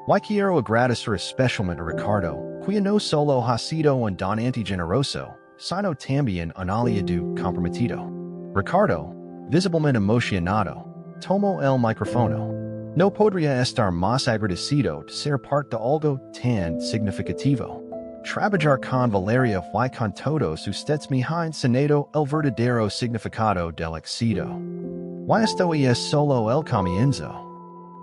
Y quiero agradecer especialmente a Ricardo, quien no solo ha sido un donante generoso, sino también un aliado comprometido. Ricardo, visiblemente emocionado, tomó el micrófono. No podría estar más agradecido de ser parte de algo tan significativo. Trabajar con Valeria y con todos ustedes me ha enseñado el verdadero significado del éxito. Y esto es solo el comienzo.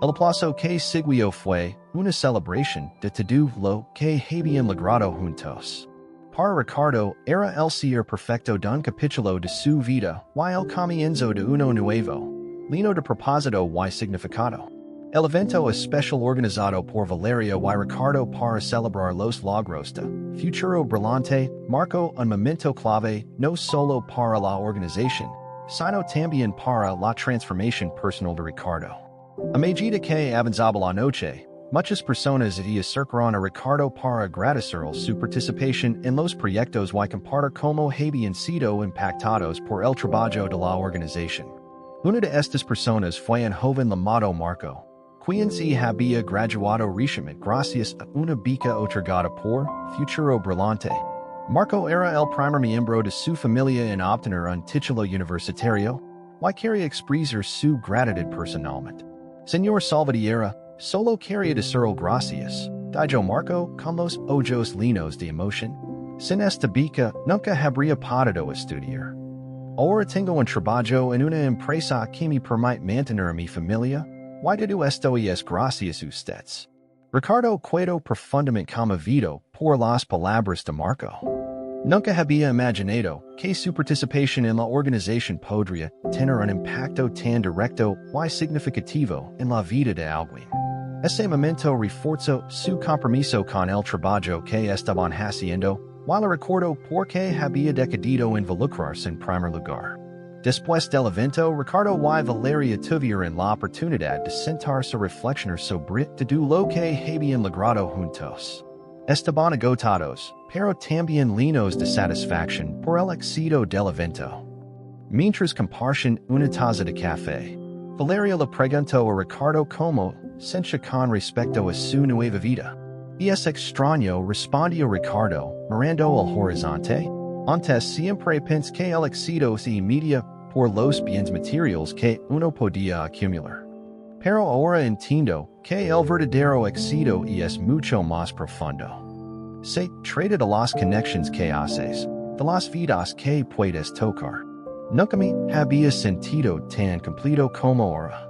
El aplauso que siguió fue una celebración de todo lo que habían logrado juntos. Para Ricardo, era el cierre perfecto de un capítulo de su vida y el comienzo de uno nuevo, lleno de propósito y significado. El evento especial organizado por Valeria y Ricardo para celebrar los logros de futuro brillante marcó un momento clave no solo para la organización, sino también para la transformación personal de Ricardo. A medida que avanzaba la noche, muchas personas se acercaron a Ricardo para agradecer su participación en los proyectos y compartir cómo habían sido impactados por el trabajo de la organización. Una de estas personas fue un joven llamado Marco, quien se había graduado recientemente gracias a una beca otorgada por Futuro Brillante. Marco era el primer miembro de su familia en obtener un título universitario y quería expresar su gratitud personalmente. Señor Salvatierra, solo quería decirle gracias, dijo Marco con los ojos llenos de emoción. Sin esta beca, nunca habría podido estudiar. Ahora tengo un trabajo en una empresa que me permite mantener a mi familia. Y todo esto es gracias a ustedes. Ricardo quedó profundamente conmovido por las palabras de Marco. Nunca había imaginado que su participación en la organización podría tener un impacto tan directo y significativo en la vida de alguien. Ese momento reforzó su compromiso con el trabajo que estaban haciendo, y lo recordó porque había decidido involucrarse en primer lugar. Después del evento, Ricardo y Valeria tuvieron la oportunidad de sentarse a reflexionar sobre todo lo que habían logrado juntos. Estaban agotados, pero también llenos de satisfacción por el éxito del evento. Mientras compartían una taza de café, Valeria le preguntó a Ricardo cómo sentía con respecto a su nueva vida. Es extraño, respondió Ricardo, mirando al horizonte. Antes siempre pensé que el éxito se medía por los bienes materiales que uno podía acumular. Pero ahora entiendo que el verdadero éxito es mucho más profundo. Se trata de las conexiones que haces, de las vidas que puedes tocar. Nunca me había sentido tan completo como ahora.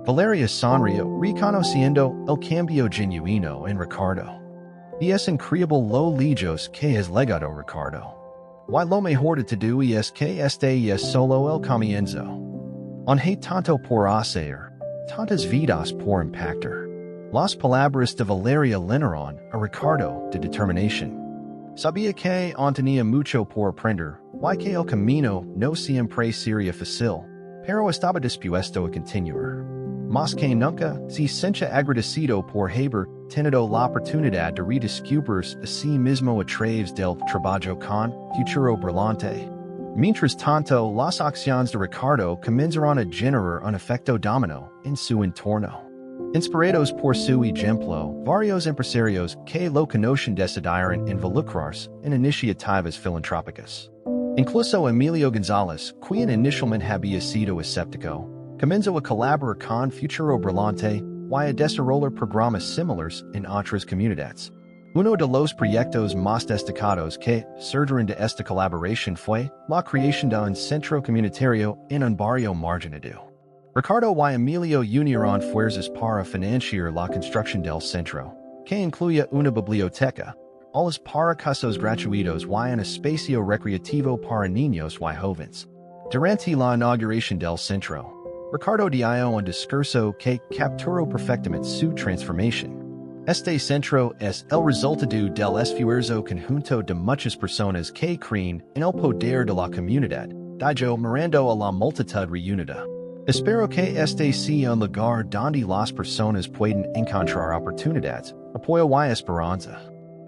Valeria sonrió, reconociendo el cambio genuino en Ricardo. Es increíble lo lejos que has legado, Ricardo. Y lo mejor de todo es que este es solo el comienzo. Hay tanto por hacer, tantas vidas por impactar. Las palabras de Valeria llenaron a Ricardo de determinación. Sabía que aún tenía mucho por aprender, y que el camino no siempre sería fácil, pero estaba dispuesto a continuar. Más que nunca, se sentía agradecido por haber tenido la oportunidad de redescubrirse a sí mismo a través del trabajo con Futuro Brillante. Mientras tanto, las acciones de Ricardo comenzaron a generar un efecto dominó en su entorno. Inspirados por su ejemplo, varios empresarios que lo conocen decidieron involucrarse en iniciativas filantrópicas. Incluso Emilio González, quien inicialmente había sido escéptico, comenzó a colaborar con Futuro Brillante y a desarrollar programas similares en otras comunidades. Uno de los proyectos más destacados que surgieron de esta colaboración fue la creación de un centro comunitario en un barrio marginado. Ricardo y Emilio unieron fuerzas para financiar la construcción del centro, que incluía una biblioteca, a los para casos gratuitos y en espacio recreativo para niños y jóvenes. Durante la inauguración del centro, Ricardo dio un discurso que capturó perfectamente su transformación. Este centro es el resultado del esfuerzo conjunto de muchas personas que creen en el poder de la comunidad, dijo mirando a la multitud reunida. Espero que este sea un lugar donde las personas pueden encontrar oportunidades, apoyo y esperanza.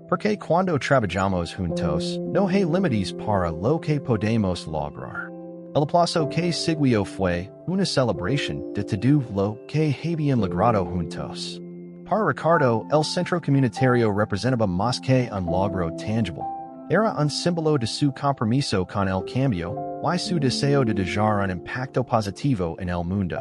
Porque cuando trabajamos juntos, no hay límites para lo que podemos lograr. El aplauso que siguió fue una celebración de todo lo que habían logrado juntos. Para Ricardo, el centro comunitario representaba más que un logro tangible. Era un símbolo de su compromiso con el cambio y su deseo de dejar un impacto positivo en el mundo.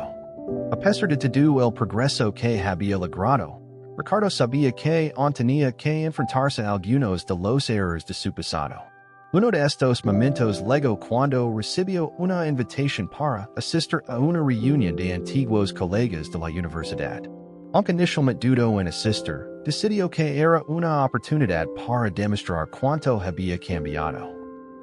A pesar de todo el progreso que había logrado, Ricardo sabía que aún tenía que enfrentarse a algunos de los errores de su pasado. Uno de estos momentos llegó cuando recibió una invitación para asistir a una reunión de antiguos colegas de la universidad. Aunque inicialmente dudó en asistir, decidió que era una oportunidad para demostrar cuánto había cambiado.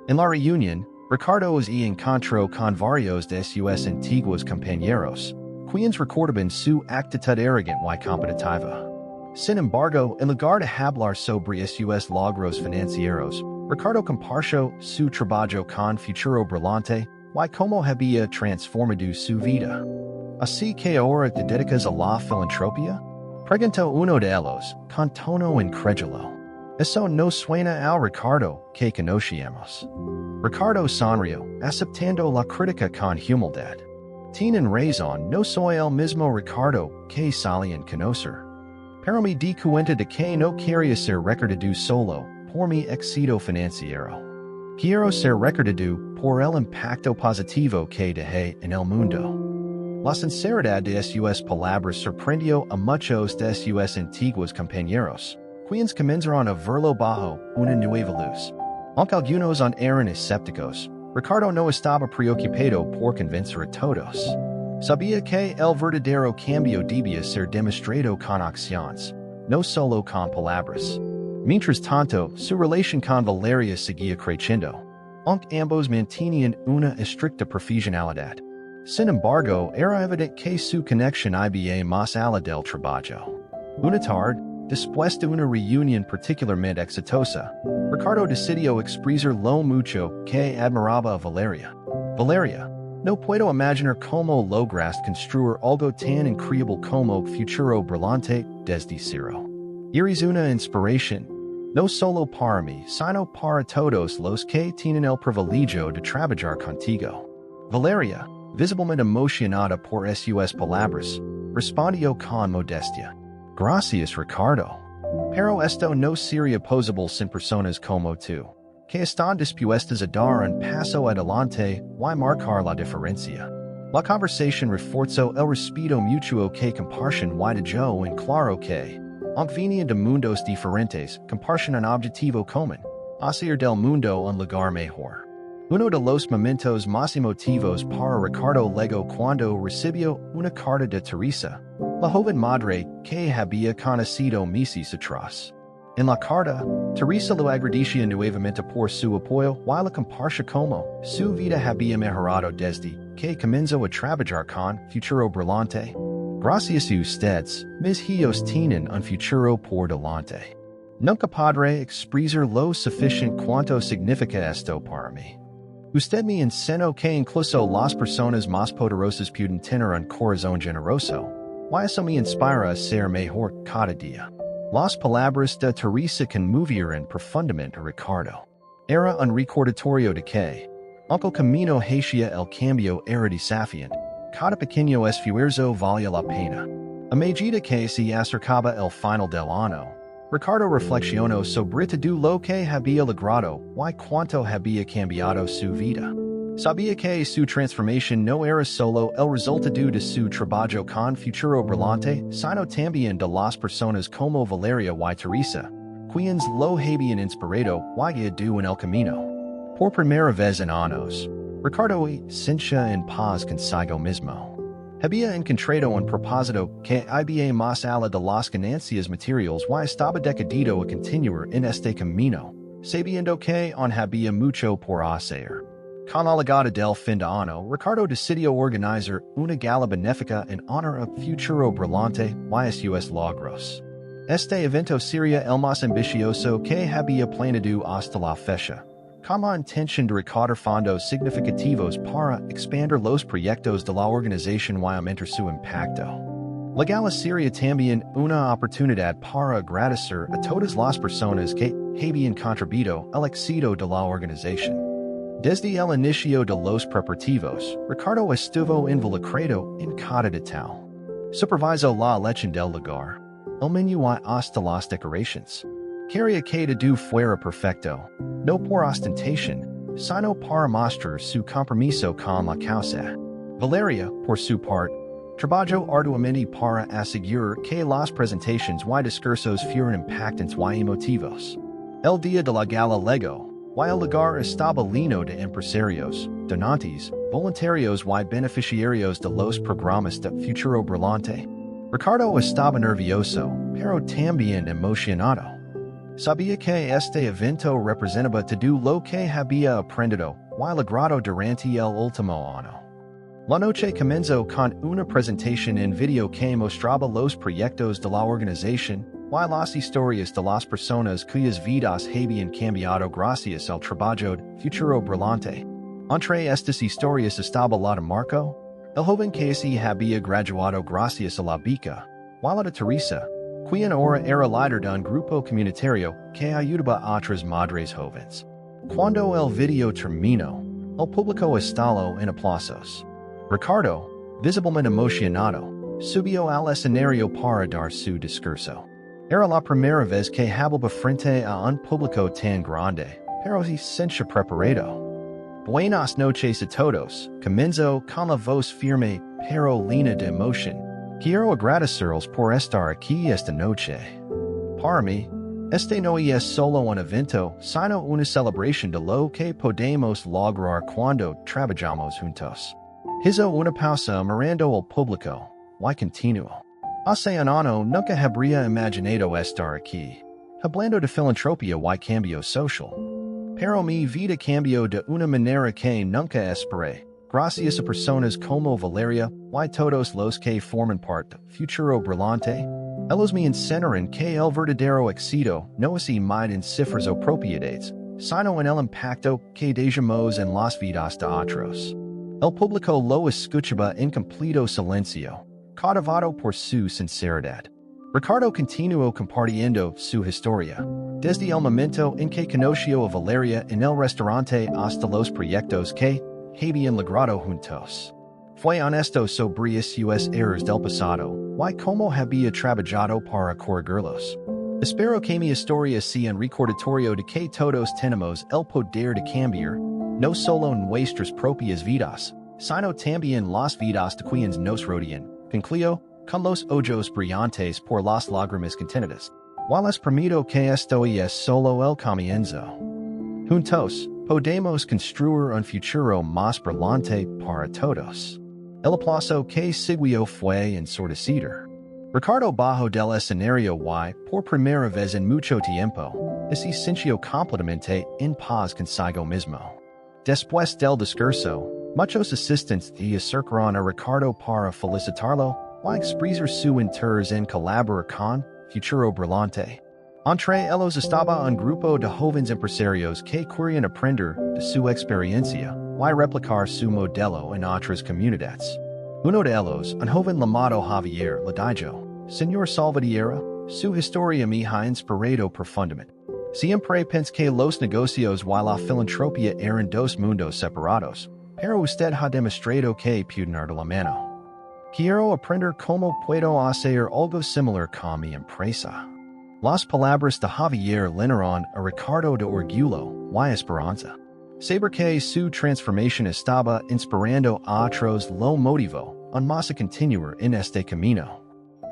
En la reunión, Ricardo se encontró con varios de sus antiguos compañeros, quienes recordaban su actitud arrogante y competitiva. Sin embargo, en lugar de hablar sobre sus logros financieros, Ricardo compartió su trabajo con futuro brillante y cómo había transformado su vida. ¿Así que ahora te dedicas a la filantropía? Preguntó uno de ellos, con tono incrédulo. Eso no suena al Ricardo que conocíamos. Ricardo sonrió, aceptando la crítica con humildad. Tienen razón, no soy el mismo Ricardo que solían conocer. Pero me di cuenta de que no quería ser recordado solo por mi éxito financiero. Quiero ser recordado por el impacto positivo que dejé en el mundo. La sinceridad de sus palabras sorprendió a muchos de sus antiguos compañeros, quienes comenzaron a verlo bajo una nueva luz. Aunque algunos eran escépticos, Ricardo no estaba preocupado por convencer a todos. Sabía que el verdadero cambio debía ser demostrado con acciones, no solo con palabras. Mientras tanto, su relación con Valeria seguía creciendo, aunque ambos mantenían una estricta profesionalidad. Sin embargo, era evidente que su conexión iba más allá del trabajo. Una tarde, después de una reunión particularmente exitosa, Ricardo decidió expresar lo mucho que admiraba a Valeria. Valeria, no puedo imaginar cómo lograste construir algo tan increíble como futuro brillante desde cero. Eres una inspiración, no solo para mí, sino para todos los que tienen el privilegio de trabajar contigo. Valeria, visiblemente emocionada por sus palabras, respondió con modestia. Gracias, Ricardo. Pero esto no sería posible sin personas como tú, que están dispuestas a dar un paso adelante y marcar la diferencia. La conversación reforzó el respeto mutuo que comparten y dejó en claro que, aunque venían de mundos diferentes, comparten un objetivo común, hacer del mundo un lugar mejor. Uno de los momentos más emotivos para Ricardo llegó cuando recibió una carta de Teresa, la joven madre que había conocido meses atrás. En la carta, Teresa lo agradecía nuevamente por su apoyo y le compartía cómo su vida había mejorado desde que comenzó a trabajar con Futuro Brillante. Gracias a ustedes, mis hijos tienen un futuro por delante. Nunca podré expresar lo suficiente cuánto significa esto para mí. Usted me enseñó que incluso las personas más poderosas pueden tener un corazón generoso, y eso me inspira a ser mejor cada día. Las palabras de Teresa conmovieron profundamente a Ricardo. Era un recordatorio de que, aunque el camino hacia el cambio era desafiante, cada pequeño esfuerzo valía la pena. A medida que se acercaba el final del año, Ricardo reflexionó sobre todo lo que había logrado y cuánto había cambiado su vida. Sabía que su transformación no era solo el resultado de su trabajo con Futuro Brillante, sino también de las personas como Valeria y Teresa, quienes lo habían inspirado y guiado en el camino. Por primera vez en años, Ricardo se sentía en paz consigo mismo. Había encontrado un propósito que iba más allá de las ganancias materiales y estaba decidido a continuar en este camino, sabiendo que aún había mucho por hacer. Con la llegada del fin de año, Ricardo decidió organizar una gala benéfica en honor a futuro brillante y sus logros. Este evento sería el más ambicioso que había planeado hasta la fecha, con la intención de recaudar fondos significativos para expandir los proyectos de la organización y aumentar su impacto. La gala sería también una oportunidad para agradecer a todas las personas que habían contribuido al éxito de la organización. Desde el inicio de los preparativos, Ricardo estuvo involucrado en cada detalle. Supervisó la elección del lugar, el menú y hasta las decorations. Quería que todo fuera perfecto, no por ostentación, sino para mostrar su compromiso con la causa. Valeria, por su parte, trabajó arduamente para asegurar que las presentaciones y discursos fueran impactantes y emotivos. El día de la gala llegó, y el lugar estaba lleno de empresarios, donantes, voluntarios y beneficiarios de los programas de futuro brillante. Ricardo estaba nervioso, pero también emocionado. Sabía que este evento representaba todo lo que había aprendido y logrado durante el último año. La noche comenzó con una presentación en video que mostraba los proyectos de la organización y las historias de las personas cuyas vidas habían cambiado gracias al trabajo de futuro brillante. Entre estas historias estaba la de Marco, el joven que se había graduado gracias a la beca, y la de Teresa, quien ahora era líder de un grupo comunitario que ayudaba a otras madres jóvenes. Cuando el video terminó, el público estalló en aplausos. Ricardo, visiblemente emocionado, subió al escenario para dar su discurso. Era la primera vez que hablaba frente a un público tan grande, pero se sentía preparado. Buenas noches a todos, comenzó con la voz firme pero llena de emoción. Quiero agradecerles por estar aquí esta noche. Para mí, este no es solo un evento, sino una celebración de lo que podemos lograr cuando trabajamos juntos. Hizo una pausa mirando al público, y continuó. Hace un año nunca habría imaginado estar aquí, hablando de filantropía y cambio social. Pero mi vida cambió de una manera que nunca esperé, gracias a personas como Valeria y todos los que forman parte del futuro brillante. Ellos me enseñaron que el verdadero éxito no se mide en cifras o propiedades, sino en el impacto que dejamos en las vidas de otros. El público lo escuchaba en completo silencio, cautivado por su sinceridad. Ricardo continuó compartiendo su historia, desde el momento en que conoció a Valeria en el restaurante hasta los proyectos que habían logrado juntos. Fue honesto sobre sus errores del pasado y cómo había trabajado para corregirlos. Espero que mi historia sea un recordatorio de que todos tenemos el poder de cambiar, no solo nuestras propias vidas, sino también las vidas de quienes nos rodean. Concluyo, con los ojos brillantes por las lágrimas contenidas. Les permito que esto es solo el comienzo. Juntos, podemos construir un futuro más brillante para todos. El aplauso que siguió fue ensordecido. Ricardo bajó del escenario y, por primera vez en mucho tiempo, se sintió completamente en paz consigo mismo. Después del discurso, muchos asistentes se acercaron a Ricardo para felicitarlo y expresar su interés en colaborar con Futuro Brillante. Entre ellos estaba un grupo de jóvenes empresarios que querían aprender de su experiencia y replicar su modelo en otras comunidades. Uno de ellos, un joven llamado Javier, le dijo: Señor Salvatierra, su historia me ha inspirado profundamente. Siempre pensé que los negocios y la filantropía eran dos mundos separados, pero usted ha demostrado que pueden ir de la mano. Quiero aprender cómo puedo hacer algo similar con mi empresa. Las palabras de Javier llenaron a Ricardo de orgullo y esperanza. Saber que su transformación estaba inspirando a otros lo motivó aún más a continuar en este camino.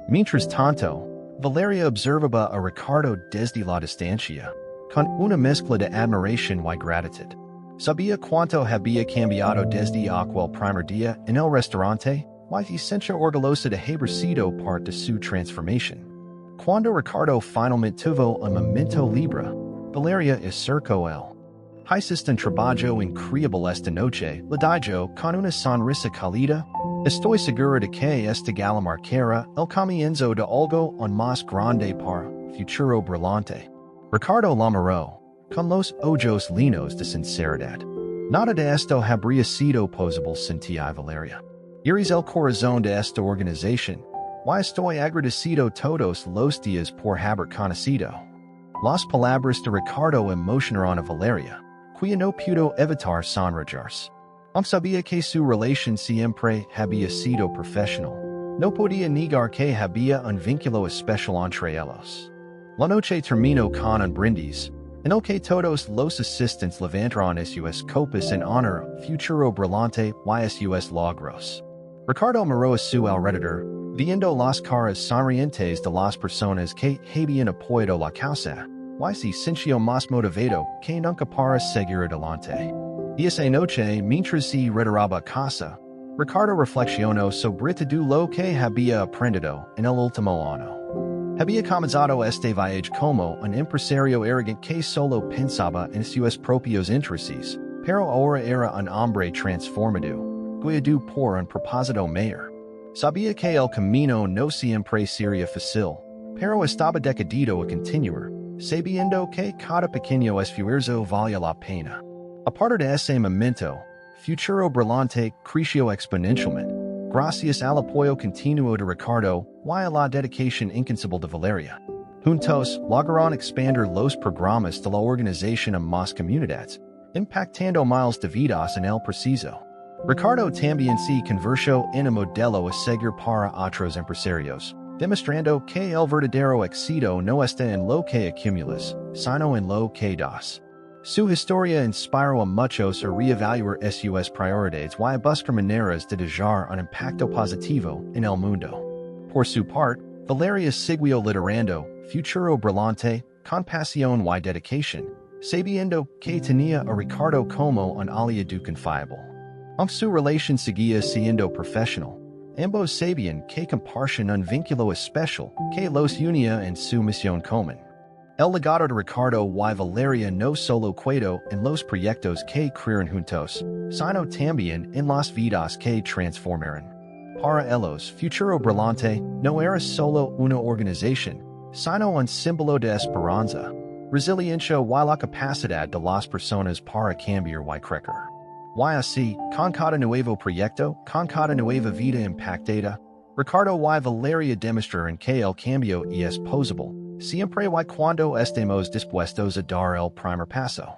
Mientras tanto, Valeria observaba a Ricardo desde la distancia, con una mezcla de admiración y gratitud. Sabía cuánto había cambiado desde aquel primer día en el restaurante, y esencia orgullosa de haber sido parte de su transformación. Cuando Ricardo finalmente tuvo un momento libre, Valeria acercó él. Hiciste un trabajo increíble esta noche, le dijo con una sonrisa cálida. Estoy segura de que esta gala marcará el comienzo de algo aún más grande para futuro brillante. Ricardo la miró, con los ojos llenos de sinceridad. Nada de esto habría sido posible sin ti, Valeria. Eres el corazón de esta organización, y estoy agradecido todos los días por haber conocido. Las palabras de Ricardo emocionaron a Valeria, quia no pudo evitar sonrojarse. Sabía que su relación siempre había sido profesional. No podía negar que había un vínculo especial entre ellos. La noche terminó con un brindis, en el que todos los asistentes levantaron sus copas en honor futuro brillante y sus logros. Ricardo miró a su alrededor, viendo las caras sonrientes de las personas que habían apoyado la causa, y se sintió más motivado que nunca para seguir adelante. Y esa noche, mientras se retiraba a casa, Ricardo reflexionó sobre todo lo que había aprendido en el último año. Había comenzado este viaje como un empresario arrogante que solo pensaba en sus propios intereses, pero ahora era un hombre transformado, guiado por un propósito mayor. Sabía que el camino no siempre sería fácil, pero estaba decidido a continuar, sabiendo que cada pequeño esfuerzo valía la pena. A partir de ese momento, futuro brillante creció exponencialmente, gracias al apoyo continuo de Ricardo y a la dedicación incansable de Valeria. Juntos, lograron expandir los programas de la organización a más comunidades, impactando miles de vidas en el preciso. Ricardo también se convirtió en un modelo a seguir para otros empresarios, demostrando que el verdadero éxito no está en lo que acumulas, sino en lo que das. Su historia inspiró a muchos a reevaluar sus prioridades y a buscar maneras de dejar un impacto positivo en el mundo. Por su parte, Valeria siguió liderando futuro brillante con pasión y dedicación, sabiendo que tenía a Ricardo como un aliado confiable. Aunque su relación seguía siendo profesional, ambos sabían que compartían un vínculo especial que los unía en su misión común. El legado de Ricardo y Valeria no solo quedó en los proyectos que crearon juntos, sino también en las vidas que transformaron. Para ellos, futuro brillante no era solo una organización, sino un símbolo de esperanza, resiliencia y la capacidad de las personas para cambiar y crecer. Y así, con cada nuevo proyecto, con cada nueva vida impactada, Ricardo y Valeria demostraron que el cambio es posible, siempre y cuando estemos dispuestos a dar el primer paso.